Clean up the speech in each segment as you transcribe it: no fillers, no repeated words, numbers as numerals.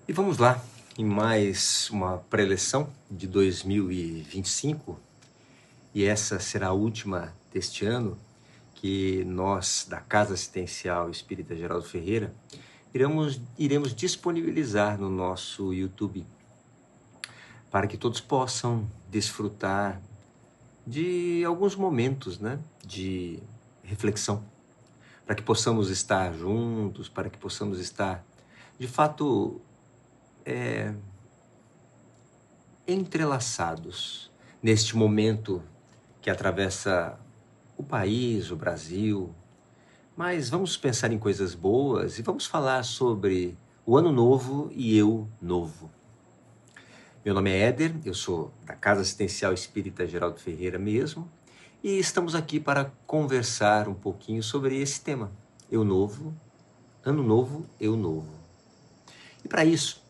E vamos lá, em mais uma preleção de 2025, e essa será a última deste ano, que nós, da Casa Assistencial Espírita Geraldo Ferreira, iremos disponibilizar no nosso YouTube, para que todos possam desfrutar de alguns momentos, de reflexão, para que possamos estar juntos, para que possamos estar, de fato, entrelaçados neste momento que atravessa o país, o Brasil. Mas vamos pensar em coisas boas e vamos falar sobre o ano novo e eu novo. Meu nome é Éder, eu sou da Casa Assistencial Espírita Geraldo Ferreira mesmo, e estamos aqui para conversar um pouquinho sobre esse tema, eu novo, ano novo, eu novo. E para isso,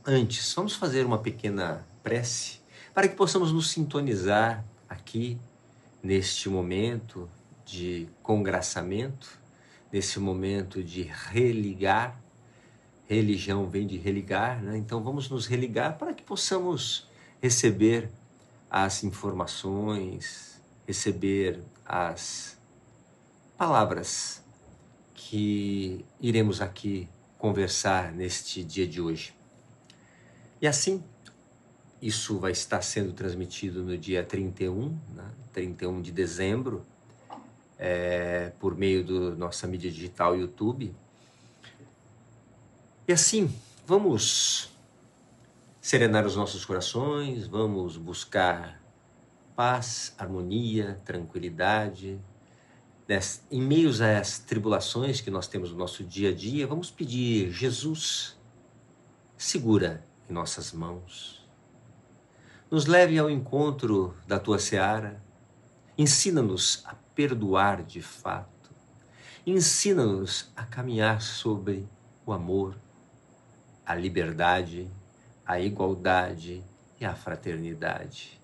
antes, vamos fazer uma pequena prece para que possamos nos sintonizar aqui neste momento de congraçamento, nesse momento de religar. Religião vem de religar, né? Então vamos nos religar para que possamos receber as informações, receber as palavras que iremos aqui conversar neste dia de hoje. E assim, isso vai estar sendo transmitido no dia 31, 31 de dezembro, por meio da nossa mídia digital YouTube. E assim, vamos serenar os nossos corações, vamos buscar paz, harmonia, tranquilidade. Em meio às tribulações que nós temos no nosso dia a dia, vamos pedir: Jesus, segura em nossas mãos. Nos leve ao encontro da Tua seara. Ensina-nos a perdoar de fato. Ensina-nos a caminhar sobre o amor, a liberdade, a igualdade e a fraternidade.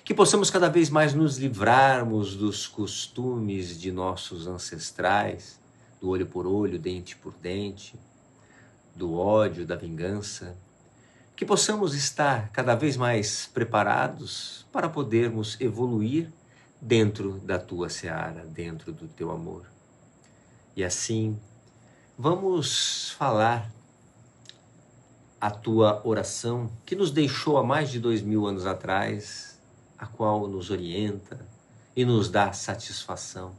Que possamos cada vez mais nos livrarmos dos costumes de nossos ancestrais, do olho por olho, dente por dente, do ódio, da vingança. Que possamos estar cada vez mais preparados para podermos evoluir dentro da Tua seara, dentro do Teu amor. E assim, vamos falar a Tua oração que nos deixou há mais de 2000 anos atrás, a qual nos orienta e nos dá satisfação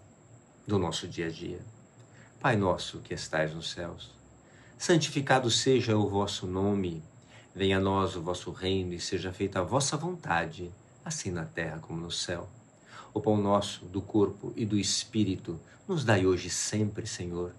do nosso dia a dia. Pai nosso que estais nos céus, santificado seja o vosso nome, venha a nós o vosso reino e seja feita a vossa vontade, assim na terra como no céu. O pão nosso, do corpo e do espírito, nos dai hoje e sempre, Senhor.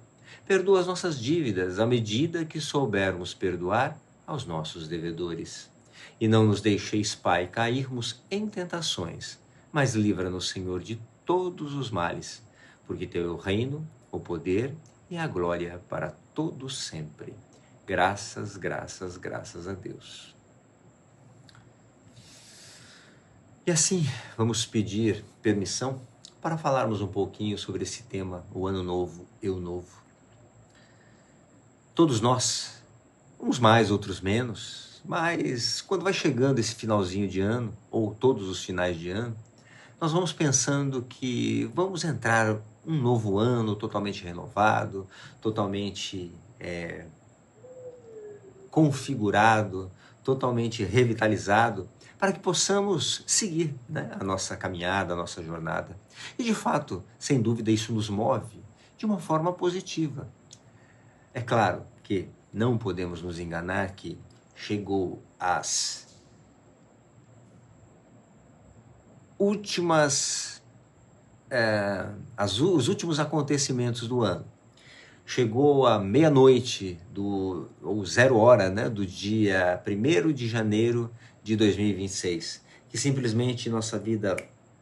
Perdoa as nossas dívidas, à medida que soubermos perdoar aos nossos devedores. E não nos deixeis, Pai, cairmos em tentações, mas livra-nos, Senhor, de todos os males, porque Teu é o reino, o poder e a glória para todos sempre. Graças, graças, graças a Deus. E assim, vamos pedir permissão para falarmos um pouquinho sobre esse tema, o Ano Novo, Eu Novo. Todos nós, uns mais, outros menos, mas quando vai chegando esse finalzinho de ano, ou todos os finais de ano, nós vamos pensando que vamos entrar um novo ano totalmente renovado, totalmente configurado, totalmente revitalizado, para que possamos seguir, a nossa caminhada, a nossa jornada. E de fato, sem dúvida, isso nos move de uma forma positiva. É claro que não podemos nos enganar que chegou os últimos acontecimentos do ano. Chegou a meia-noite, ou 0 hora, do dia 1º de janeiro de 2026, que simplesmente nossa vida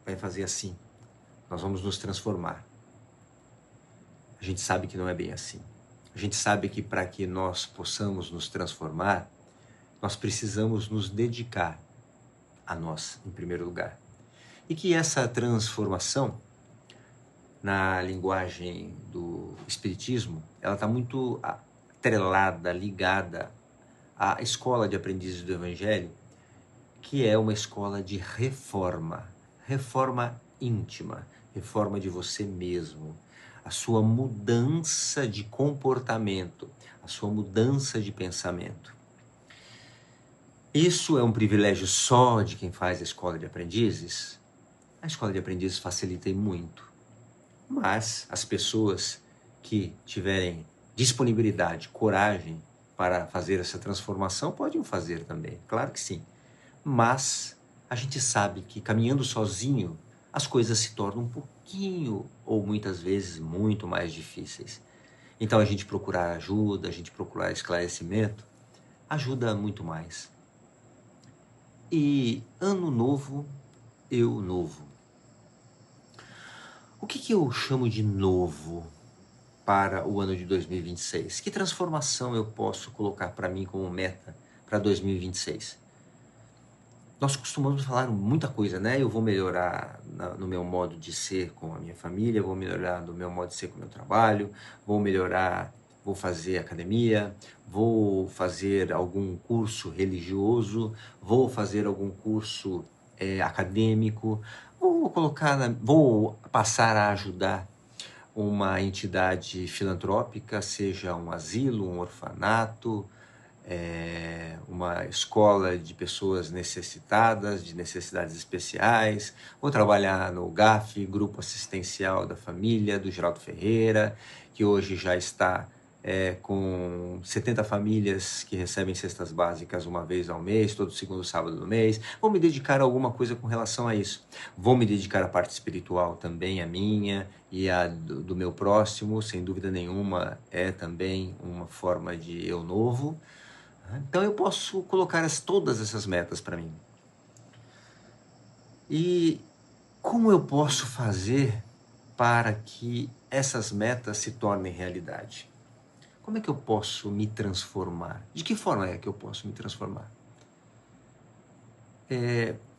vai fazer assim. Nós vamos nos transformar. A gente sabe que não é bem assim. A gente sabe que para que nós possamos nos transformar, nós precisamos nos dedicar a nós, em primeiro lugar. E que essa transformação, na linguagem do Espiritismo, ela está muito atrelada, ligada a escola de aprendizes do Evangelho, que é uma escola de reforma, reforma íntima, reforma de você mesmo, a sua mudança de comportamento, a sua mudança de pensamento. Isso é um privilégio só de quem faz a escola de aprendizes? A escola de aprendizes facilita e muito, mas as pessoas que tiverem disponibilidade, coragem para fazer essa transformação podem fazer também, claro que sim. Mas a gente sabe que caminhando sozinho as coisas se tornam um pouquinho ou muitas vezes muito mais difíceis. Então a gente procurar ajuda, a gente procurar esclarecimento ajuda muito mais. E ano novo, eu novo. O que eu chamo de novo para o ano de 2026? Que transformação eu posso colocar para mim como meta para 2026? Nós costumamos falar muita coisa, né? Eu vou melhorar no meu modo de ser com a minha família, vou melhorar no meu modo de ser com o meu trabalho, vou melhorar, vou fazer academia, vou fazer algum curso religioso, vou fazer algum curso acadêmico, vou passar a ajudar uma entidade filantrópica, seja um asilo, um orfanato, uma escola de pessoas necessitadas, de necessidades especiais. Vou trabalhar no GAF, Grupo Assistencial da Família, do Geraldo Ferreira, que hoje já está com 70 famílias que recebem cestas básicas uma vez ao mês, todo segundo sábado do mês. Vou me dedicar a alguma coisa com relação a isso. Vou me dedicar à parte espiritual também, a minha e a do meu próximo, sem dúvida nenhuma, é também uma forma de eu novo. Então eu posso colocar todas essas metas para mim. E como eu posso fazer para que essas metas se tornem realidade? Como é que eu posso me transformar? De que forma é que eu posso me transformar?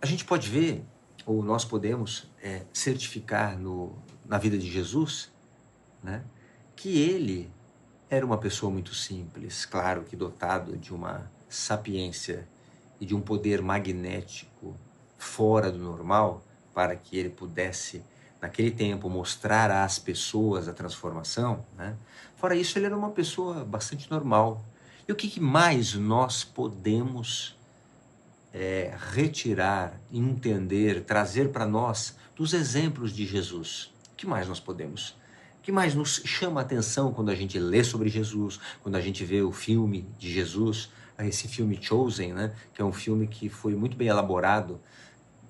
A gente pode ver, ou nós podemos certificar na vida de Jesus, né, que ele era uma pessoa muito simples, claro que dotado de uma sapiência e de um poder magnético fora do normal, para que ele pudesse, naquele tempo, mostrar às pessoas a transformação, né? Fora isso, ele era uma pessoa bastante normal. E o que mais nós podemos retirar, entender, trazer para nós dos exemplos de Jesus? O que mais nós podemos? O que mais nos chama a atenção quando a gente lê sobre Jesus, quando a gente vê o filme de Jesus, esse filme Chosen, né? Que é um filme que foi muito bem elaborado.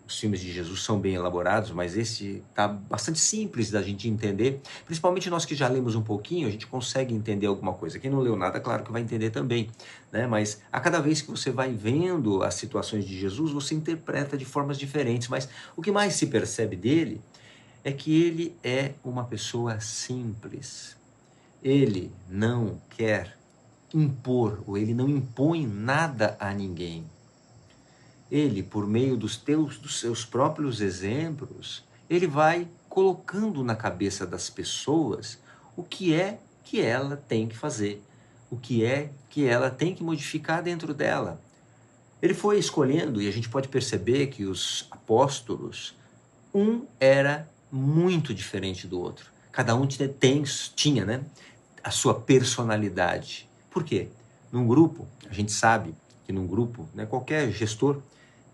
Os filmes de Jesus são bem elaborados, mas esse está bastante simples da gente entender, principalmente nós que já lemos um pouquinho, a gente consegue entender alguma coisa. Quem não leu nada, claro que vai entender também, né? Mas a cada vez que você vai vendo as situações de Jesus, você interpreta de formas diferentes, mas o que mais se percebe dele é que ele é uma pessoa simples. Ele não quer impor, ou ele não impõe nada a ninguém. Ele, por meio dos seus próprios exemplos, ele vai colocando na cabeça das pessoas o que é que ela tem que fazer, o que é que ela tem que modificar dentro dela. Ele foi escolhendo, e a gente pode perceber que os apóstolos, um era muito diferente do outro. Cada um tinha, né, a sua personalidade. Por quê? Num grupo, a gente sabe que num grupo, né, qualquer gestor,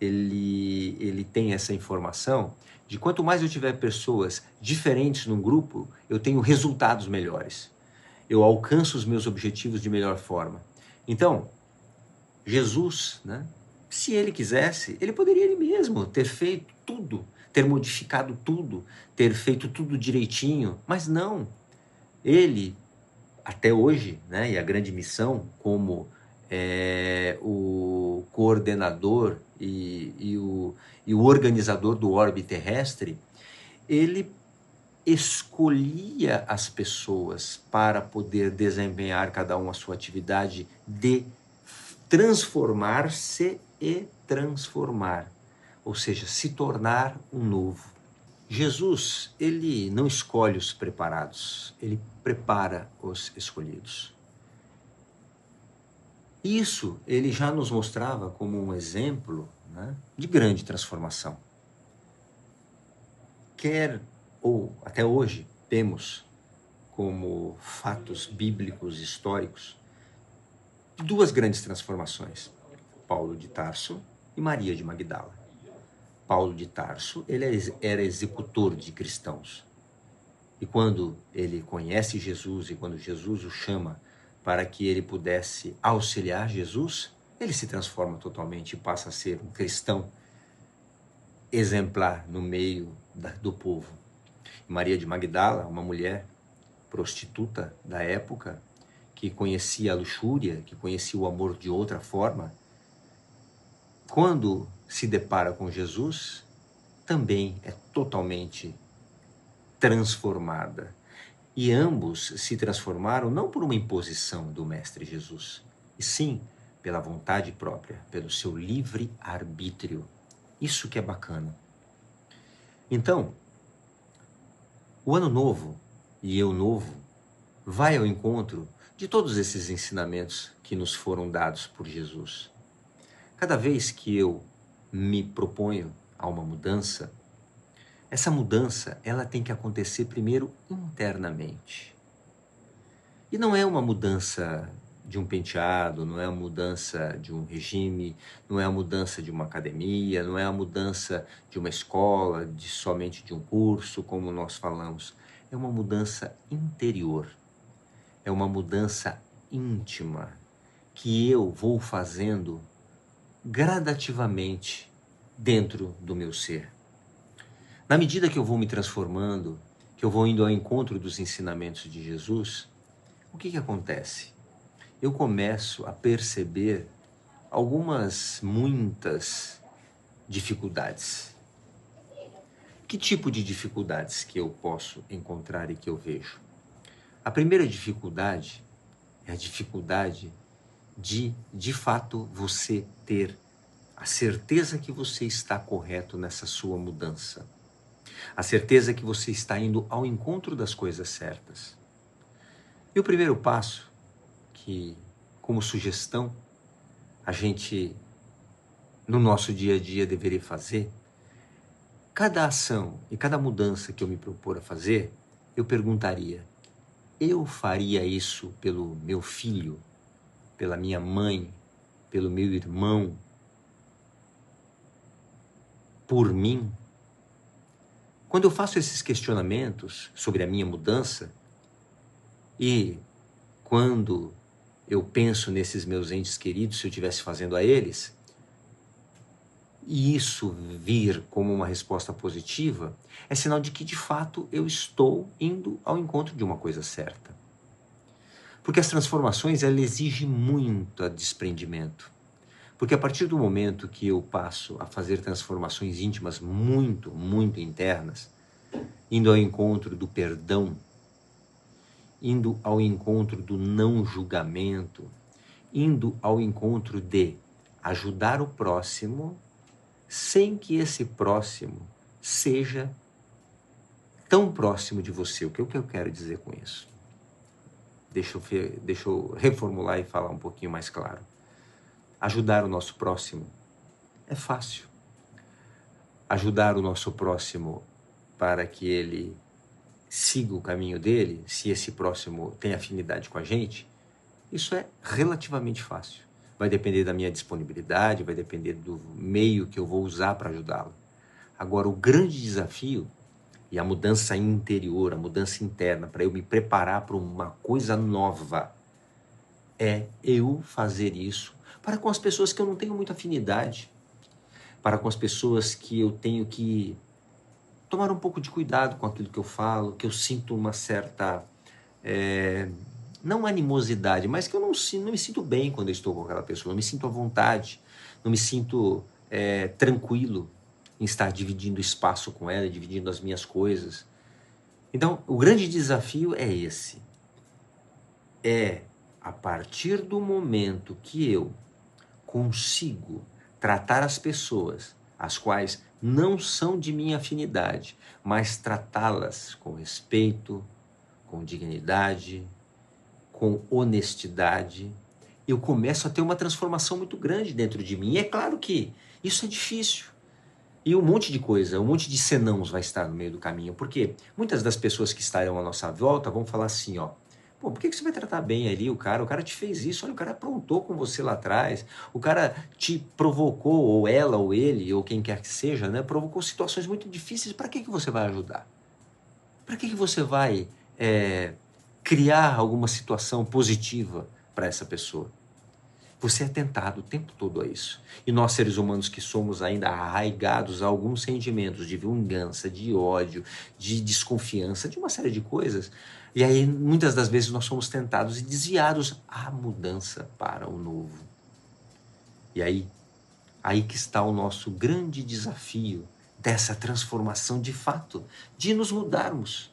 ele tem essa informação de quanto mais eu tiver pessoas diferentes num grupo, eu tenho resultados melhores. Eu alcanço os meus objetivos de melhor forma. Então, Jesus, né, se ele quisesse, ele poderia ele mesmo ter feito tudo, ter modificado tudo, ter feito tudo direitinho, mas não. Ele, até hoje, né, e a grande missão como o coordenador e o organizador do orbe terrestre, ele escolhia as pessoas para poder desempenhar cada um a sua atividade de transformar-se e transformar, ou seja, se tornar um novo. Jesus, ele não escolhe os preparados, ele prepara os escolhidos. Isso ele já nos mostrava como um exemplo, né, de grande transformação. Ou até hoje temos como fatos bíblicos históricos duas grandes transformações: Paulo de Tarso e Maria de Magdala. Paulo de Tarso, ele era executor de cristãos. E quando ele conhece Jesus e quando Jesus o chama para que ele pudesse auxiliar Jesus, ele se transforma totalmente e passa a ser um cristão exemplar no meio do povo. Maria de Magdala, uma mulher prostituta da época, que conhecia a luxúria, que conhecia o amor de outra forma, quando se depara com Jesus, também é totalmente transformada. E ambos se transformaram não por uma imposição do Mestre Jesus, e sim pela vontade própria, pelo seu livre arbítrio. Isso que é bacana. Então, o ano novo e eu novo vai ao encontro de todos esses ensinamentos que nos foram dados por Jesus. Cada vez que eu me proponho a uma mudança, essa mudança ela tem que acontecer primeiro internamente. E não é uma mudança de um penteado, não é a mudança de um regime, não é a mudança de uma academia, não é a mudança de uma escola, somente de um curso, como nós falamos. É uma mudança interior, é uma mudança íntima que eu vou fazendo gradativamente dentro do meu ser. Na medida que eu vou me transformando, que eu vou indo ao encontro dos ensinamentos de Jesus, o que acontece? Eu começo a perceber muitas dificuldades. Que tipo de dificuldades que eu posso encontrar e que eu vejo? A primeira dificuldade é a dificuldade de fato, você ter a certeza que você está correto nessa sua mudança. A certeza que você está indo ao encontro das coisas certas. E o primeiro passo, que como sugestão, a gente no nosso dia a dia deveria fazer, cada ação e cada mudança que eu me propor a fazer, eu perguntaria: eu faria isso pelo meu filho, pela minha mãe, pelo meu irmão, por mim? Quando eu faço esses questionamentos sobre a minha mudança e quando eu penso nesses meus entes queridos, se eu estivesse fazendo a eles, e isso vir como uma resposta positiva, é sinal de que de fato eu estou indo ao encontro de uma coisa certa. Porque as transformações, ela exigem muito desprendimento. Porque a partir do momento que eu passo a fazer transformações íntimas muito, muito internas, indo ao encontro do perdão, indo ao encontro do não julgamento, indo ao encontro de ajudar o próximo, sem que esse próximo seja tão próximo de você. O que eu quero dizer com isso? Deixa eu reformular e falar um pouquinho mais claro. Ajudar o nosso próximo é fácil. Ajudar o nosso próximo para que ele siga o caminho dele, se esse próximo tem afinidade com a gente, isso é relativamente fácil. Vai depender da minha disponibilidade, vai depender do meio que eu vou usar para ajudá-lo. Agora, o grande desafio e a mudança interior, a mudança interna, para eu me preparar para uma coisa nova, é eu fazer isso para com as pessoas que eu não tenho muita afinidade, para com as pessoas que eu tenho que tomar um pouco de cuidado com aquilo que eu falo, que eu sinto uma certa, não animosidade, mas que eu não me sinto bem quando eu estou com aquela pessoa, não me sinto à vontade, não me sinto tranquilo em estar dividindo espaço com ela, dividindo as minhas coisas. Então, o grande desafio é esse. É a partir do momento que eu consigo tratar as pessoas, as quais não são de minha afinidade, mas tratá-las com respeito, com dignidade, com honestidade, eu começo a ter uma transformação muito grande dentro de mim. E é claro que isso é difícil. E um monte de coisa, um monte de senãos vai estar no meio do caminho, porque muitas das pessoas que estarão à nossa volta vão falar assim, ó, pô, por que você vai tratar bem ali o cara? O cara te fez isso, olha, o cara aprontou com você lá atrás, o cara te provocou, ou ela, ou ele, ou quem quer que seja, né, provocou situações muito difíceis, para que você vai ajudar? Para que você vai criar alguma situação positiva para essa pessoa? Você é tentado o tempo todo a isso. E nós, seres humanos que somos ainda arraigados a alguns sentimentos de vingança, de ódio, de desconfiança, de uma série de coisas, e aí muitas das vezes nós somos tentados e desviados à mudança para o novo. E aí que está o nosso grande desafio dessa transformação de fato, de nos mudarmos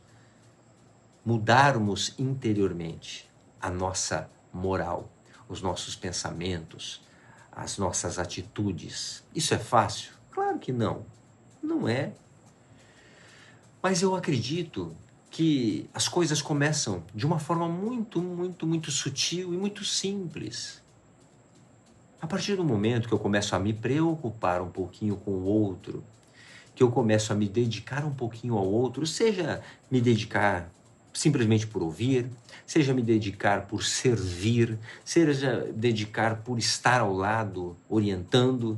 interiormente a nossa moral, os nossos pensamentos, as nossas atitudes. Isso é fácil? Claro que não. Não é. Mas eu acredito que as coisas começam de uma forma muito, muito, muito sutil e muito simples. A partir do momento que eu começo a me preocupar um pouquinho com o outro, que eu começo a me dedicar um pouquinho ao outro, seja me dedicar simplesmente por ouvir, seja me dedicar por servir, seja dedicar por estar ao lado, orientando.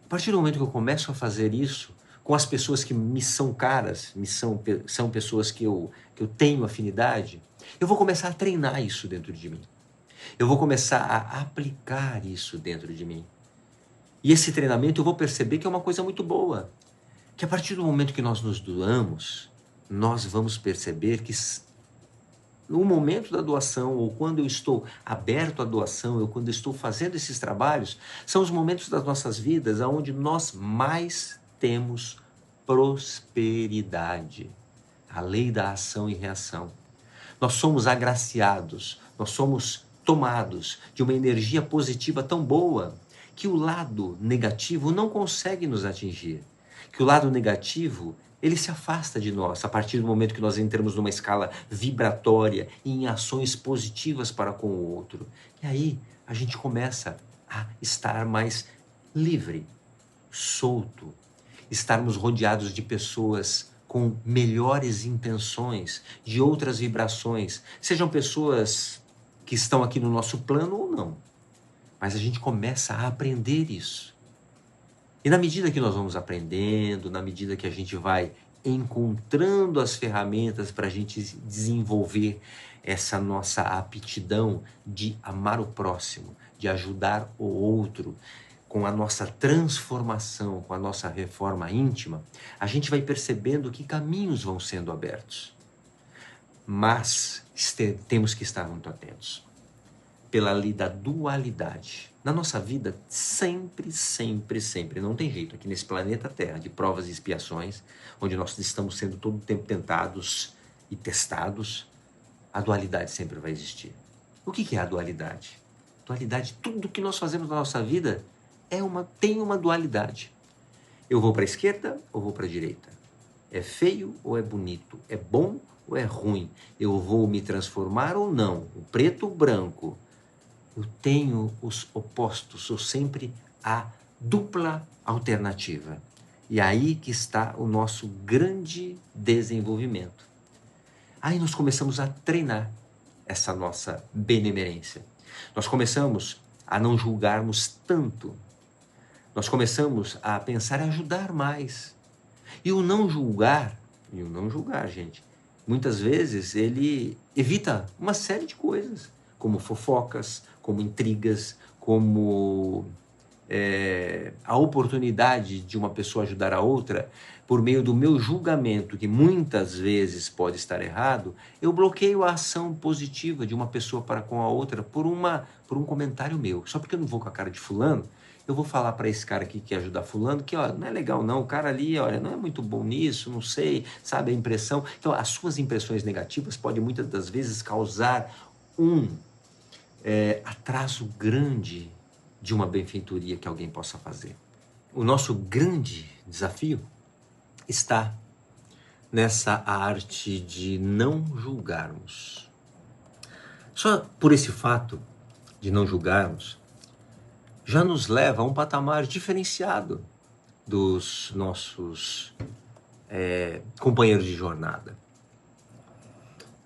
A partir do momento que eu começo a fazer isso, com as pessoas que me são caras, são pessoas que eu tenho afinidade, eu vou começar a treinar isso dentro de mim. Eu vou começar a aplicar isso dentro de mim. E esse treinamento eu vou perceber que é uma coisa muito boa. Que a partir do momento que nós nos doamos, nós vamos perceber que no momento da doação, ou quando eu estou aberto à doação, ou quando eu estou fazendo esses trabalhos, são os momentos das nossas vidas onde nós mais temos prosperidade. A lei da ação e reação. Nós somos agraciados, nós somos tomados de uma energia positiva tão boa que o lado negativo não consegue nos atingir. Que o lado negativo, ele se afasta de nós a partir do momento que nós entramos numa escala vibratória e em ações positivas para com o outro. E aí a gente começa a estar mais livre, solto, estarmos rodeados de pessoas com melhores intenções, de outras vibrações, sejam pessoas que estão aqui no nosso plano ou não. Mas a gente começa a aprender isso. E na medida que nós vamos aprendendo, na medida que a gente vai encontrando as ferramentas para a gente desenvolver essa nossa aptidão de amar o próximo, de ajudar o outro, com a nossa transformação, com a nossa reforma íntima, a gente vai percebendo que caminhos vão sendo abertos. Mas temos que estar muito atentos. Pela lei da dualidade. Na nossa vida, sempre, sempre, sempre, não tem jeito, aqui nesse planeta Terra, de provas e expiações, onde nós estamos sendo todo o tempo tentados e testados, a dualidade sempre vai existir. O que é a dualidade? Dualidade, tudo que nós fazemos na nossa vida tem uma dualidade. Eu vou para a esquerda ou vou para a direita? É feio ou é bonito? É bom ou é ruim? Eu vou me transformar ou não? O preto ou o branco? Eu tenho os opostos, ou sempre a dupla alternativa. E aí que está o nosso grande desenvolvimento. Aí nós começamos a treinar essa nossa benemerência. Nós começamos a não julgarmos tanto. Nós começamos a pensar em ajudar mais. E o não julgar, gente, muitas vezes ele evita uma série de coisas, como fofocas, como intrigas, como a oportunidade de uma pessoa ajudar a outra, por meio do meu julgamento, que muitas vezes pode estar errado, eu bloqueio a ação positiva de uma pessoa para com a outra por um comentário meu. Só porque eu não vou com a cara de fulano, eu vou falar para esse cara aqui que quer ajudar fulano que, ó, não é legal não, o cara ali, olha, não é muito bom nisso, não sei, sabe, a impressão. Então, as suas impressões negativas podem muitas das vezes causar um atraso grande de uma benfeitoria que alguém possa fazer. O nosso grande desafio está nessa arte de não julgarmos. Só por esse fato, de não julgarmos, já nos leva a um patamar diferenciado dos nossos companheiros de jornada.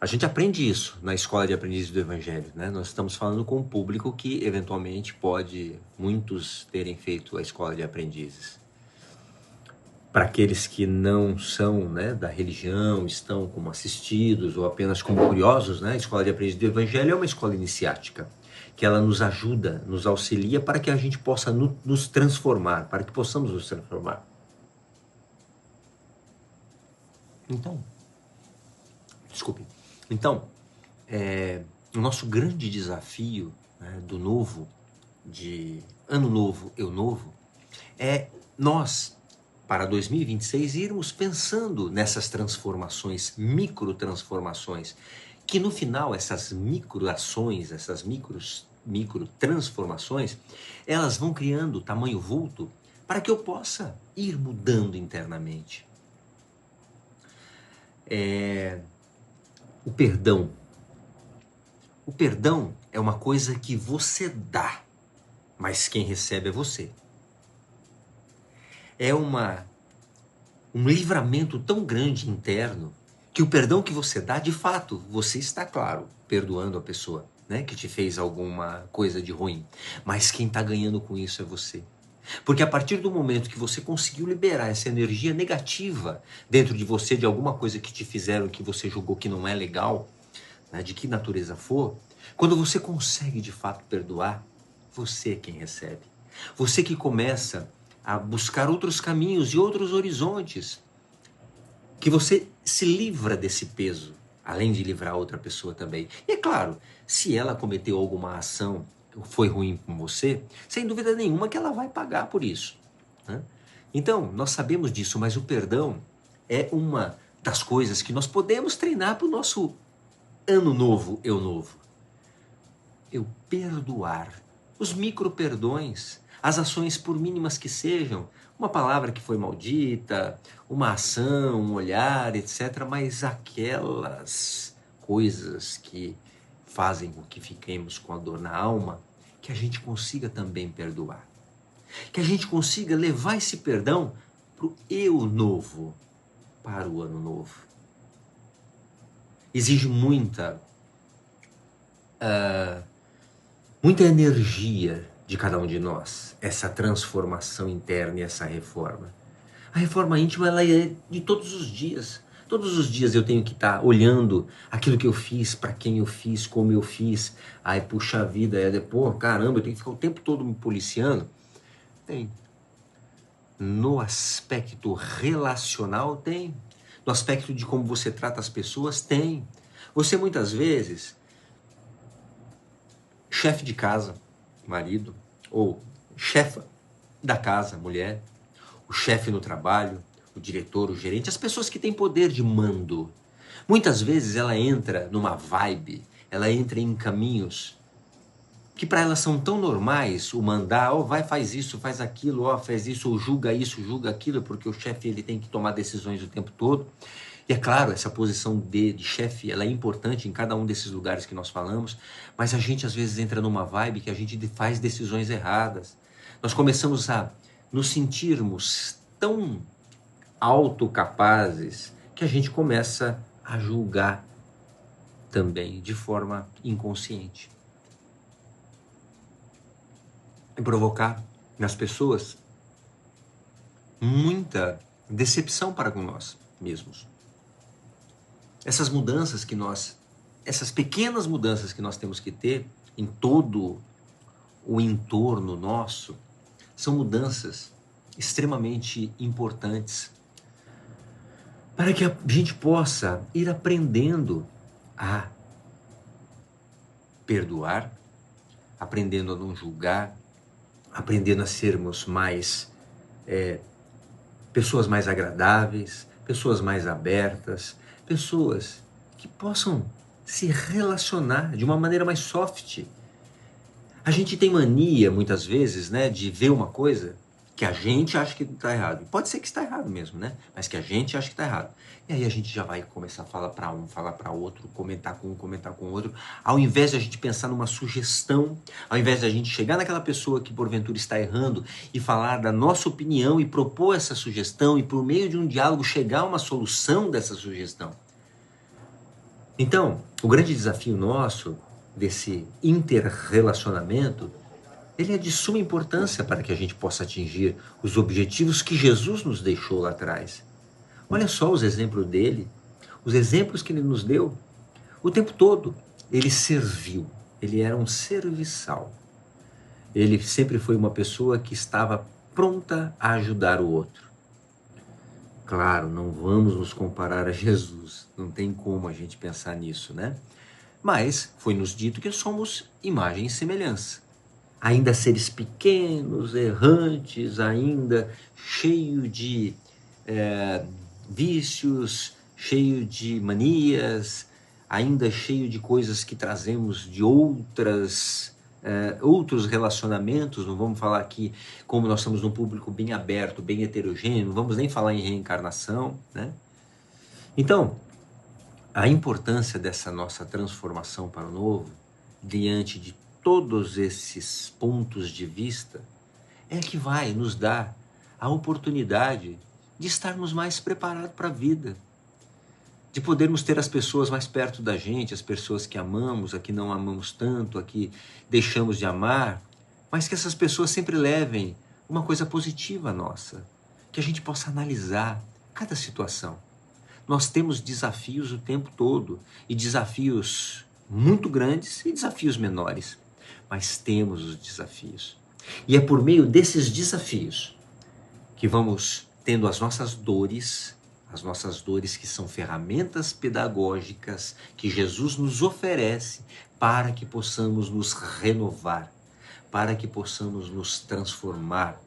A gente aprende isso na escola de aprendizes do Evangelho, né? Nós estamos falando com um público que eventualmente pode muitos terem feito a escola de aprendizes. Para aqueles que não são, né, da religião, estão como assistidos ou apenas como curiosos, né? A escola de aprendizes do Evangelho é uma escola iniciática, que ela nos ajuda, nos auxilia para que a gente possa nos transformar, para que possamos nos transformar. Então, o nosso grande desafio, né, do novo, de ano novo, eu novo, é nós, para 2026, irmos pensando nessas transformações, micro transformações, que no final essas micro ações, essas micro transformações, elas vão criando tamanho vulto para que eu possa ir mudando internamente. O perdão. O perdão é uma coisa que você dá, mas quem recebe é você. É um livramento tão grande interno que o perdão que você dá, de fato, você está, claro, perdoando a pessoa, né, que te fez alguma coisa de ruim. Mas quem está ganhando com isso é você. Porque a partir do momento que você conseguiu liberar essa energia negativa dentro de você, de alguma coisa que te fizeram, que você julgou que não é legal, né, de que natureza for, quando você consegue de fato perdoar, você é quem recebe. Você que começa a buscar outros caminhos e outros horizontes, que você se livra desse peso, além de livrar outra pessoa também. E é claro, se ela cometeu alguma ação que foi ruim com você, sem dúvida nenhuma que ela vai pagar por isso, né? Então, nós sabemos disso, mas o perdão é uma das coisas que nós podemos treinar para o nosso ano novo, eu novo. Eu perdoar. Os micro-perdões, as ações por mínimas que sejam, uma palavra que foi maldita, uma ação, um olhar, etc. Mas aquelas coisas que fazem com que fiquemos com a dor na alma, que a gente consiga também perdoar. Que a gente consiga levar esse perdão para o eu novo, para o ano novo. Exige muita energia de cada um de nós, essa transformação interna e essa reforma. A reforma íntima, ela é de todos os dias. Todos os dias eu tenho que estar olhando aquilo que eu fiz, para quem eu fiz, como eu fiz. Ai, puxa vida, pô, caramba, eu tenho que ficar o tempo todo me policiando. Tem. No aspecto relacional, tem. No aspecto de como você trata as pessoas, tem. Você muitas vezes, chefe de casa, marido, ou chefa da casa, mulher, o chefe no trabalho, o diretor, o gerente, as pessoas que têm poder de mando. Muitas vezes ela entra numa vibe, ela entra em caminhos que para elas são tão normais, o mandar, vai, faz isso, faz aquilo, faz isso, ou julga isso, julga aquilo, porque o chefe ele tem que tomar decisões o tempo todo. E é claro, essa posição de chefe, ela é importante em cada um desses lugares que nós falamos, mas a gente às vezes entra numa vibe que a gente faz decisões erradas. Nós começamos a nos sentirmos tão autocapazes que a gente começa a julgar também de forma inconsciente. E provocar nas pessoas muita decepção para com nós mesmos. Essas mudanças que essas pequenas mudanças que nós temos que ter em todo o entorno nosso, são mudanças extremamente importantes para que a gente possa ir aprendendo a perdoar, aprendendo a não julgar, aprendendo a sermos mais pessoas mais agradáveis, pessoas mais abertas, pessoas que possam se relacionar de uma maneira mais soft. A gente tem mania, muitas vezes, né, de ver uma coisa que a gente acha que está errado. Pode ser que está errado mesmo, né? Mas que a gente acha que está errado. E aí a gente já vai começar a falar para um, falar para outro, comentar com um, comentar com outro. Ao invés de a gente pensar numa sugestão, ao invés de a gente chegar naquela pessoa que porventura está errando e falar da nossa opinião e propor essa sugestão e por meio de um diálogo chegar a uma solução dessa sugestão. Então, o grande desafio nosso desse interrelacionamento, ele é de suma importância para que a gente possa atingir os objetivos que Jesus nos deixou lá atrás. Olha só os exemplos dele, os exemplos que ele nos deu. O tempo todo, ele serviu, ele era um serviçal. Ele sempre foi uma pessoa que estava pronta a ajudar o outro. Claro, não vamos nos comparar a Jesus, não tem como a gente pensar nisso, né? Mas foi nos dito que somos imagem e semelhança. Ainda seres pequenos, errantes, ainda cheio de vícios, cheio de manias, ainda cheio de coisas que trazemos de outros relacionamentos. Não vamos falar aqui, como nós estamos num público bem aberto, bem heterogêneo, não vamos nem falar em reencarnação, né? Então, a importância dessa nossa transformação para o novo, diante de todos esses pontos de vista, é que vai nos dar a oportunidade de estarmos mais preparados para a vida, de podermos ter as pessoas mais perto da gente, as pessoas que amamos, a que não amamos tanto, a que deixamos de amar, mas que essas pessoas sempre levem uma coisa positiva nossa, que a gente possa analisar cada situação. Nós temos desafios o tempo todo, e desafios muito grandes e desafios menores, mas temos os desafios. E é por meio desses desafios que vamos tendo as nossas dores que são ferramentas pedagógicas que Jesus nos oferece para que possamos nos renovar, para que possamos nos transformar,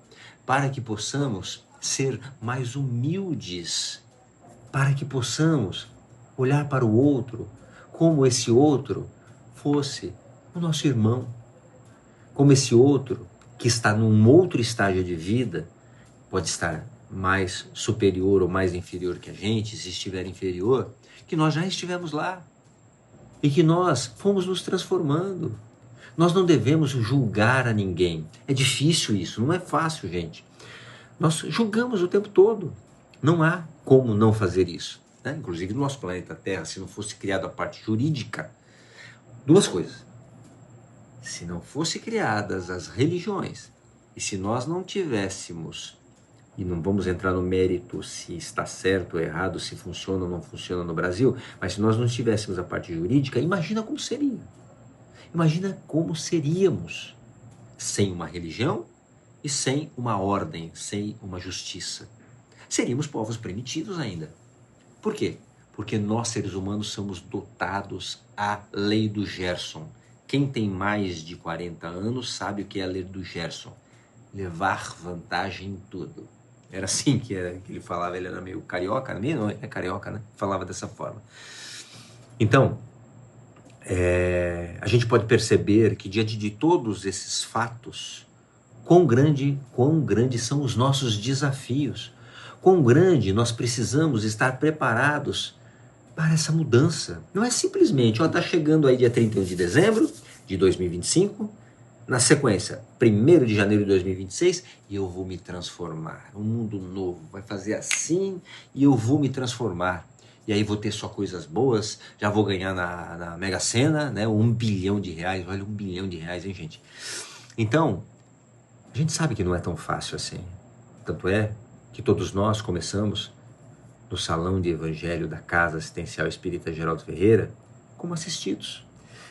para que possamos ser mais humildes, para que possamos olhar para o outro como esse outro fosse o nosso irmão, como esse outro que está num outro estágio de vida, pode estar mais superior ou mais inferior que a gente, se estiver inferior, que nós já estivemos lá e que nós fomos nos transformando. Nós não devemos julgar a ninguém. É difícil isso, não é fácil, gente. Nós julgamos o tempo todo. Não há como não fazer isso, né? Inclusive no nosso planeta Terra, se não fosse criada a parte jurídica, duas coisas. Se não fossem criadas as religiões, e se nós não tivéssemos, e não vamos entrar no mérito se está certo ou errado, se funciona ou não funciona no Brasil, mas se nós não tivéssemos a parte jurídica, imagina como seria. Imagina como seríamos sem uma religião e sem uma ordem, sem uma justiça. Seríamos povos primitivos ainda. Por quê? Porque nós, seres humanos, somos dotados à lei do Gerson. Quem tem mais de 40 anos sabe o que é a lei do Gerson. Levar vantagem em tudo. Era assim que ele falava, ele era meio carioca, não é carioca, né? Falava dessa forma. Então, a gente pode perceber que diante de todos esses fatos, quão grandes são os nossos desafios, quão grande nós precisamos estar preparados para essa mudança. Não é simplesmente, está chegando aí dia 31 de dezembro de 2025, na sequência, 1º de janeiro de 2026, e eu vou me transformar. Um mundo novo vai fazer assim e eu vou me transformar. E aí vou ter só coisas boas, já vou ganhar na Mega Sena, né? R$1 bilhão. Olha, R$1 bilhão, hein, gente? Então, a gente sabe que não é tão fácil assim. Tanto é que todos nós começamos no Salão de Evangelho da Casa Assistencial Espírita Geraldo Ferreira como assistidos.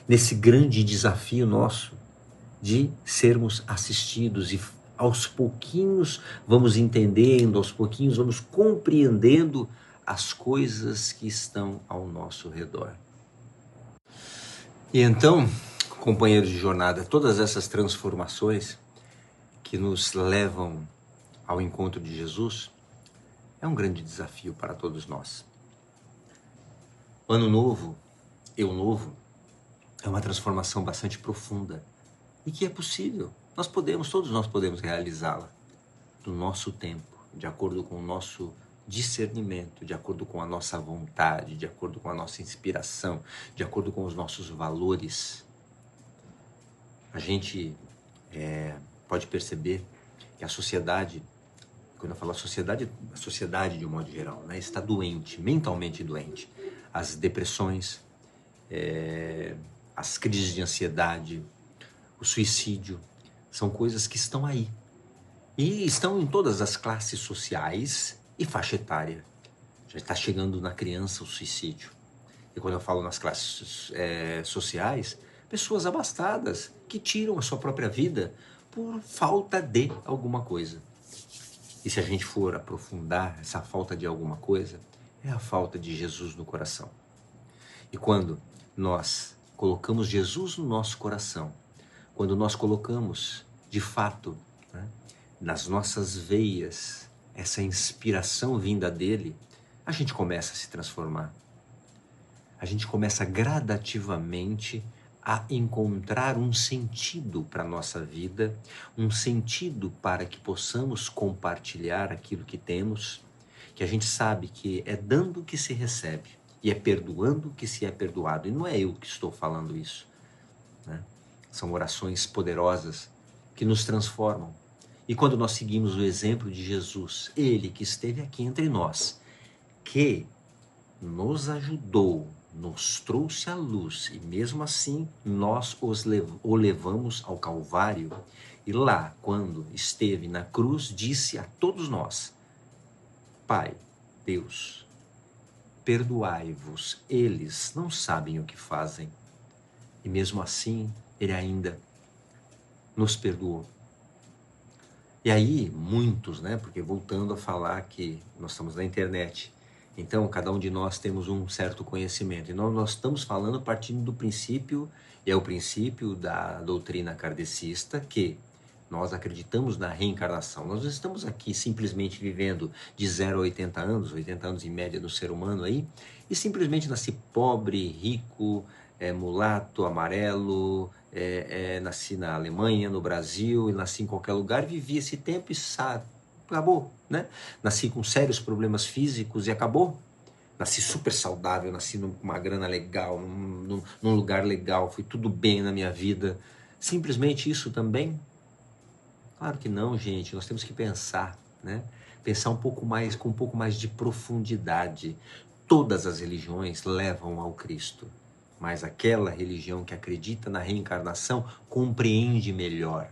Nesse grande desafio nosso de sermos assistidos, e aos pouquinhos vamos entendendo, aos pouquinhos vamos compreendendo as coisas que estão ao nosso redor. E então, companheiros de jornada, todas essas transformações que nos levam ao encontro de Jesus é um grande desafio para todos nós. Ano novo, eu novo, é uma transformação bastante profunda e que é possível. Todos nós podemos realizá-la. do nosso tempo, de acordo com o nosso discernimento, de acordo com a nossa vontade, de acordo com a nossa inspiração, de acordo com os nossos valores. A gente pode perceber que a sociedade, quando eu falo a sociedade de um modo geral, né, está doente, mentalmente doente. As depressões, as crises de ansiedade, o suicídio, são coisas que estão aí. E estão em todas as classes sociais e faixa etária. Já está chegando na criança o suicídio. E quando eu falo nas classes sociais, pessoas abastadas que tiram a sua própria vida por falta de alguma coisa. E se a gente for aprofundar essa falta de alguma coisa, é a falta de Jesus no coração. E quando nós colocamos Jesus no nosso coração, quando nós colocamos, de fato, né, nas nossas veias, essa inspiração vinda dele, a gente começa a se transformar. A gente começa gradativamente a encontrar um sentido para a nossa vida, um sentido para que possamos compartilhar aquilo que temos, que a gente sabe que é dando que se recebe e é perdoando que se é perdoado. E não é eu que estou falando isso, né? São orações poderosas que nos transformam. E quando nós seguimos o exemplo de Jesus, ele que esteve aqui entre nós, que nos ajudou, nos trouxe à luz, e mesmo assim nós o levamos ao Calvário, e lá, quando esteve na cruz, disse a todos nós: Pai, Deus, perdoai-vos, eles não sabem o que fazem. E mesmo assim, ele ainda nos perdoou. E aí, muitos, né? Porque voltando a falar que nós estamos na internet, então cada um de nós temos um certo conhecimento. E nós estamos falando partindo do princípio, e é o princípio da doutrina kardecista, que nós acreditamos na reencarnação. Nós não estamos aqui simplesmente vivendo de 0 a 80 anos em média do ser humano aí, e simplesmente nasci pobre, rico, mulato, amarelo, nasci na Alemanha, no Brasil, e nasci em qualquer lugar, vivi esse tempo e acabou, né? Nasci com sérios problemas físicos e acabou. Nasci super saudável, nasci com uma grana legal, num lugar legal, foi tudo bem na minha vida. Simplesmente isso também? Claro que não, gente. Nós temos que pensar, né? Pensar um pouco mais, com um pouco mais de profundidade. Todas as religiões levam ao Cristo, mas aquela religião que acredita na reencarnação compreende melhor,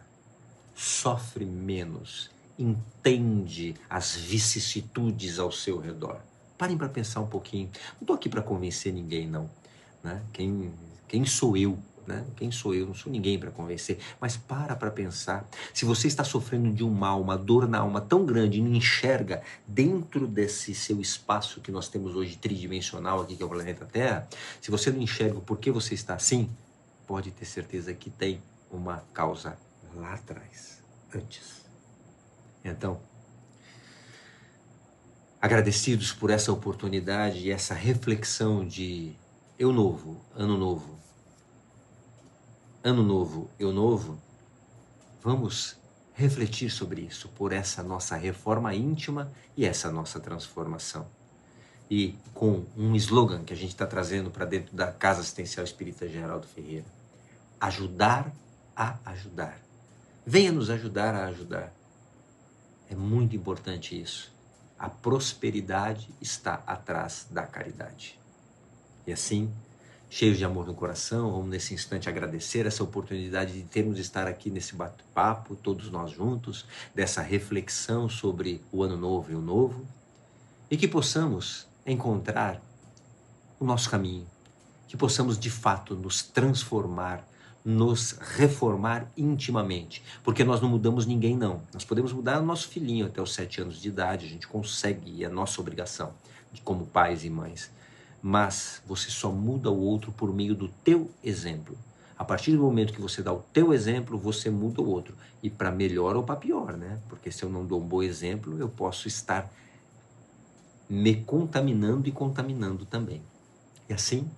sofre menos, entende as vicissitudes ao seu redor. Parem para pensar um pouquinho. Não estou aqui para convencer ninguém, não, né? Quem sou eu? Né? Quem sou eu? Não sou ninguém para convencer, mas para pensar. Se você está sofrendo de um mal, uma dor na alma tão grande e não enxerga dentro desse seu espaço que nós temos hoje tridimensional aqui, que é o planeta Terra, se você não enxerga o porquê você está assim, pode ter certeza que tem uma causa lá atrás, antes. Então, agradecidos por essa oportunidade e essa reflexão de eu novo, ano novo, eu novo, vamos refletir sobre isso, por essa nossa reforma íntima e essa nossa transformação. E com um slogan que a gente está trazendo para dentro da Casa Assistencial Espírita Geraldo Ferreira: ajudar a ajudar. Venha nos ajudar a ajudar. É muito importante isso. A prosperidade está atrás da caridade. E assim, cheios de amor no coração, vamos nesse instante agradecer essa oportunidade de termos de estar aqui nesse bate-papo, todos nós juntos, dessa reflexão sobre o ano novo e o novo, e que possamos encontrar o nosso caminho, que possamos de fato nos transformar, nos reformar intimamente, porque nós não mudamos ninguém não, nós podemos mudar o nosso filhinho até os 7 anos de idade, a gente consegue, e é nossa obrigação, como pais e mães, mas você só muda o outro por meio do teu exemplo. A partir do momento que você dá o teu exemplo, você muda o outro. E para melhor ou para pior, né? Porque se eu não dou um bom exemplo, eu posso estar me contaminando e contaminando também. E assim,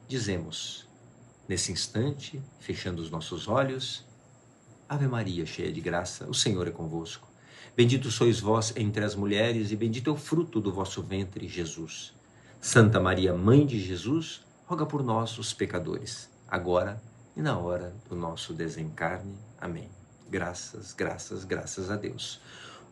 dizemos, nesse instante, fechando os nossos olhos: Ave Maria, cheia de graça, o Senhor é convosco. Bendito sois vós entre as mulheres, e bendito é o fruto do vosso ventre, Jesus. Santa Maria, Mãe de Jesus, roga por nós, os pecadores, agora e na hora do nosso desencarne. Amém. Graças, graças, graças a Deus.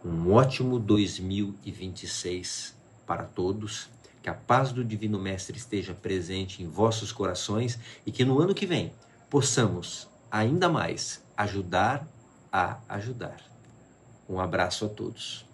Um ótimo 2026 para todos. Que a paz do Divino Mestre esteja presente em vossos corações e que no ano que vem possamos ainda mais ajudar a ajudar. Um abraço a todos.